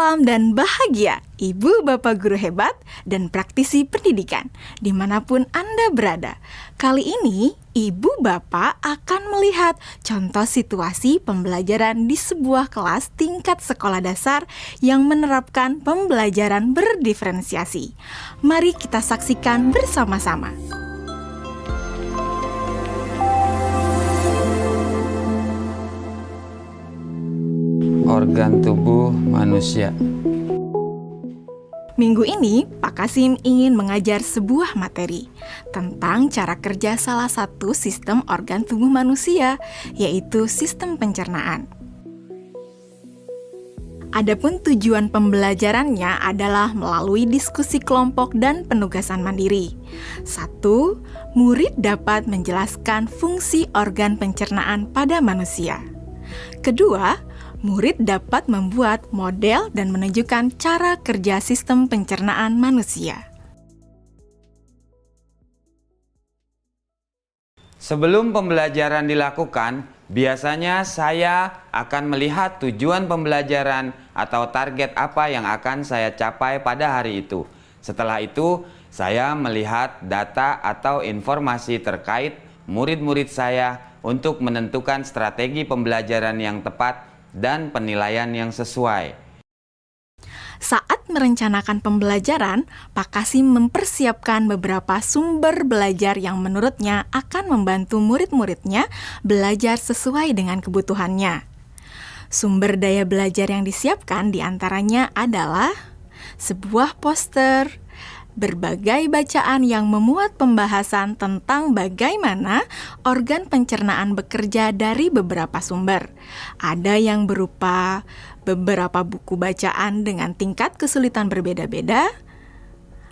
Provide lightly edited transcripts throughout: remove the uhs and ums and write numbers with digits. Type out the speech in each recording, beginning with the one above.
Salam dan bahagia, Ibu Bapak Guru hebat dan praktisi pendidikan, dimanapun Anda berada. Kali ini, Ibu Bapak akan melihat contoh situasi pembelajaran di sebuah kelas tingkat sekolah dasar yang menerapkan pembelajaran berdiferensiasi. Mari kita saksikan bersama-sama. Organ tubuh manusia. Minggu ini, Pak Kasim ingin mengajar sebuah materi tentang cara kerja salah satu sistem organ tubuh manusia, yaitu sistem pencernaan. Adapun tujuan pembelajarannya adalah melalui diskusi kelompok dan penugasan mandiri. 1. Murid dapat menjelaskan fungsi organ pencernaan pada manusia. Kedua, murid dapat membuat model dan menunjukkan cara kerja sistem pencernaan manusia. Sebelum pembelajaran dilakukan, biasanya saya akan melihat tujuan pembelajaran atau target apa yang akan saya capai pada hari itu. Setelah itu, saya melihat data atau informasi terkait murid-murid saya untuk menentukan strategi pembelajaran yang tepat dan penilaian yang sesuai. Saat merencanakan pembelajaran, Pak Kasim mempersiapkan beberapa sumber belajar yang menurutnya akan membantu murid-muridnya belajar sesuai dengan kebutuhannya. Sumber daya belajar yang disiapkan diantaranya adalah sebuah poster, berbagai bacaan yang memuat pembahasan tentang bagaimana organ pencernaan bekerja dari beberapa sumber. Ada yang berupa beberapa buku bacaan dengan tingkat kesulitan berbeda-beda,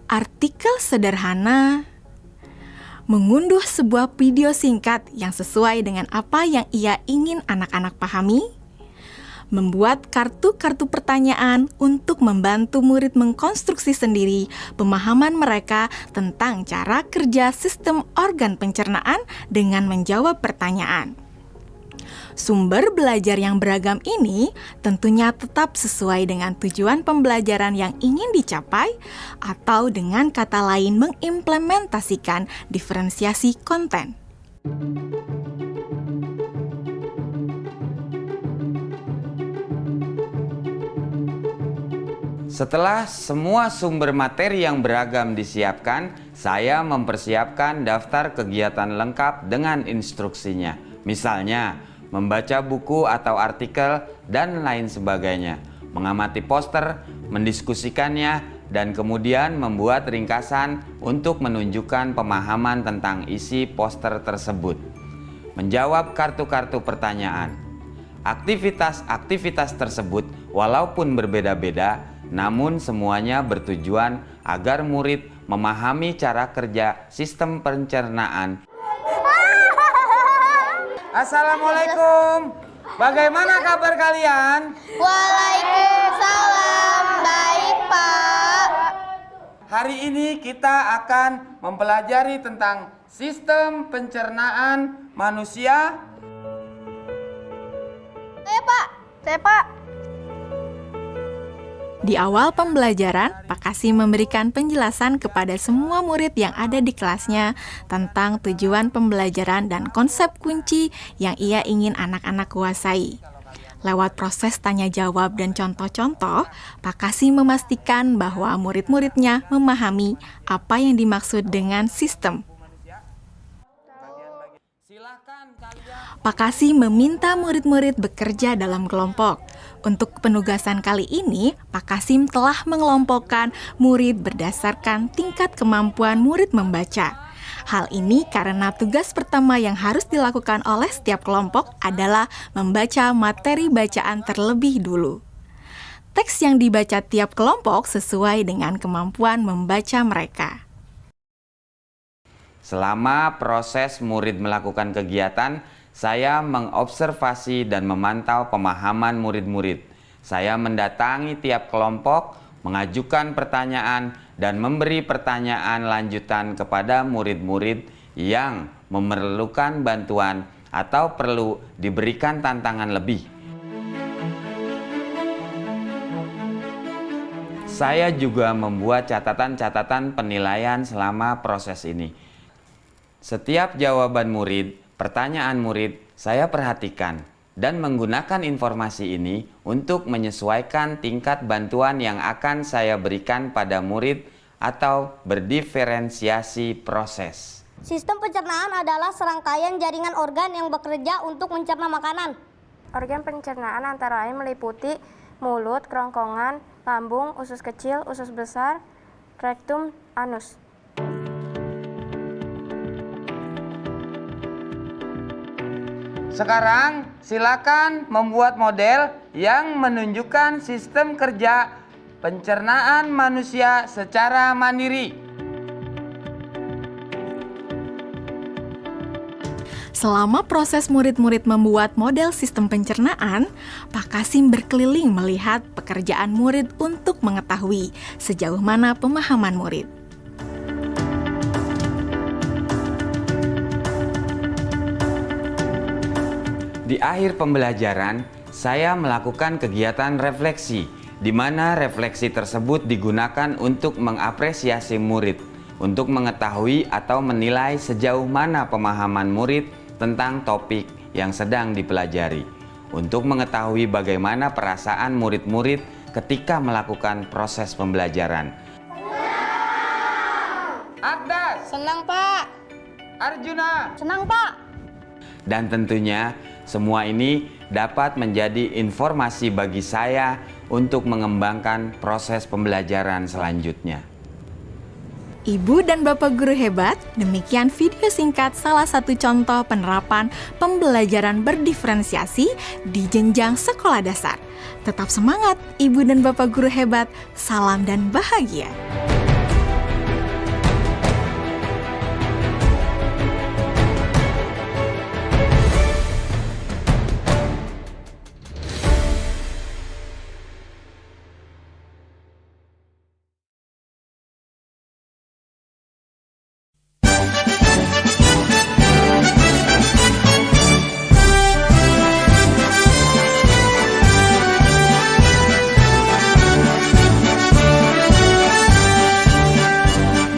artikel sederhana, mengunduh sebuah video singkat yang sesuai dengan apa yang ia ingin anak-anak pahami, membuat kartu-kartu pertanyaan untuk membantu murid mengkonstruksi sendiri pemahaman mereka tentang cara kerja sistem organ pencernaan dengan menjawab pertanyaan. Sumber belajar yang beragam ini tentunya tetap sesuai dengan tujuan pembelajaran yang ingin dicapai, atau dengan kata lain mengimplementasikan diferensiasi konten. Setelah semua sumber materi yang beragam disiapkan, saya mempersiapkan daftar kegiatan lengkap dengan instruksinya. Misalnya, membaca buku atau artikel dan lain sebagainya, mengamati poster, mendiskusikannya, dan kemudian membuat ringkasan untuk menunjukkan pemahaman tentang isi poster tersebut. Menjawab kartu-kartu pertanyaan. Aktivitas-aktivitas tersebut walaupun berbeda-beda, namun semuanya bertujuan agar murid memahami cara kerja sistem pencernaan. Assalamualaikum. Bagaimana kabar kalian? Waalaikumsalam. Baik, Pak. Hari ini kita akan mempelajari tentang sistem pencernaan manusia. Saya, Pak. Di awal pembelajaran, Pak Kasim memberikan penjelasan kepada semua murid yang ada di kelasnya tentang tujuan pembelajaran dan konsep kunci yang ia ingin anak-anak kuasai. Lewat proses tanya jawab dan contoh-contoh, Pak Kasim memastikan bahwa murid-muridnya memahami apa yang dimaksud dengan sistem. Pak Kasim meminta murid-murid bekerja dalam kelompok. Untuk penugasan kali ini, Pak Kasim telah mengelompokkan murid berdasarkan tingkat kemampuan murid membaca. Hal ini karena tugas pertama yang harus dilakukan oleh setiap kelompok adalah membaca materi bacaan terlebih dulu. Teks yang dibaca tiap kelompok sesuai dengan kemampuan membaca mereka. Selama proses murid melakukan kegiatan, saya mengobservasi dan memantau pemahaman murid-murid. Saya mendatangi tiap kelompok, mengajukan pertanyaan, dan memberi pertanyaan lanjutan kepada murid-murid yang memerlukan bantuan atau perlu diberikan tantangan lebih. Saya juga membuat catatan-catatan penilaian selama proses ini. Setiap jawaban murid, pertanyaan murid, saya perhatikan dan menggunakan informasi ini untuk menyesuaikan tingkat bantuan yang akan saya berikan pada murid atau berdiferensiasi proses. Sistem pencernaan adalah serangkaian jaringan organ yang bekerja untuk mencerna makanan. Organ pencernaan antara lain meliputi mulut, kerongkongan, lambung, usus kecil, usus besar, rektum, anus. Sekarang silakan membuat model yang menunjukkan sistem kerja pencernaan manusia secara mandiri. Selama proses murid-murid membuat model sistem pencernaan, Pak Kasim berkeliling melihat pekerjaan murid untuk mengetahui sejauh mana pemahaman murid. Di akhir pembelajaran, saya melakukan kegiatan refleksi, di mana refleksi tersebut digunakan untuk mengapresiasi murid, untuk mengetahui atau menilai sejauh mana pemahaman murid tentang topik yang sedang dipelajari, untuk mengetahui bagaimana perasaan murid-murid ketika melakukan proses pembelajaran. Agdas, Senang, Pak. Arjuna, Senang, Pak. dan tentunya semua ini dapat menjadi informasi bagi saya untuk mengembangkan proses pembelajaran selanjutnya. Ibu dan Bapak guru hebat, demikian video singkat salah satu contoh penerapan pembelajaran berdiferensiasi di jenjang sekolah dasar. Tetap semangat, Ibu dan Bapak guru hebat. Salam dan bahagia.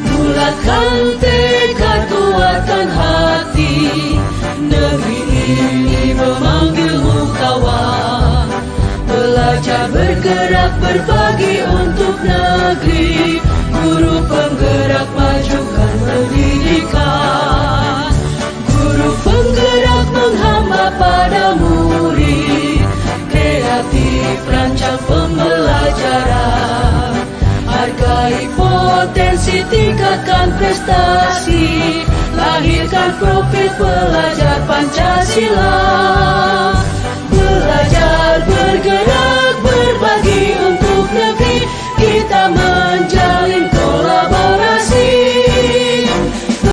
Bulatkan tekad, kuatkan hati, negeri ini memanggilmu kawan. Belajar bergerak berbagi untuk negeri, guru penggerak majukan pendidikan. Guru penggerak menghamba pada murid, kreatif rancang pembelajaran. Hargai potensi, tingkatkan prestasi, lahirkan profil pelajar Pancasila. Belajar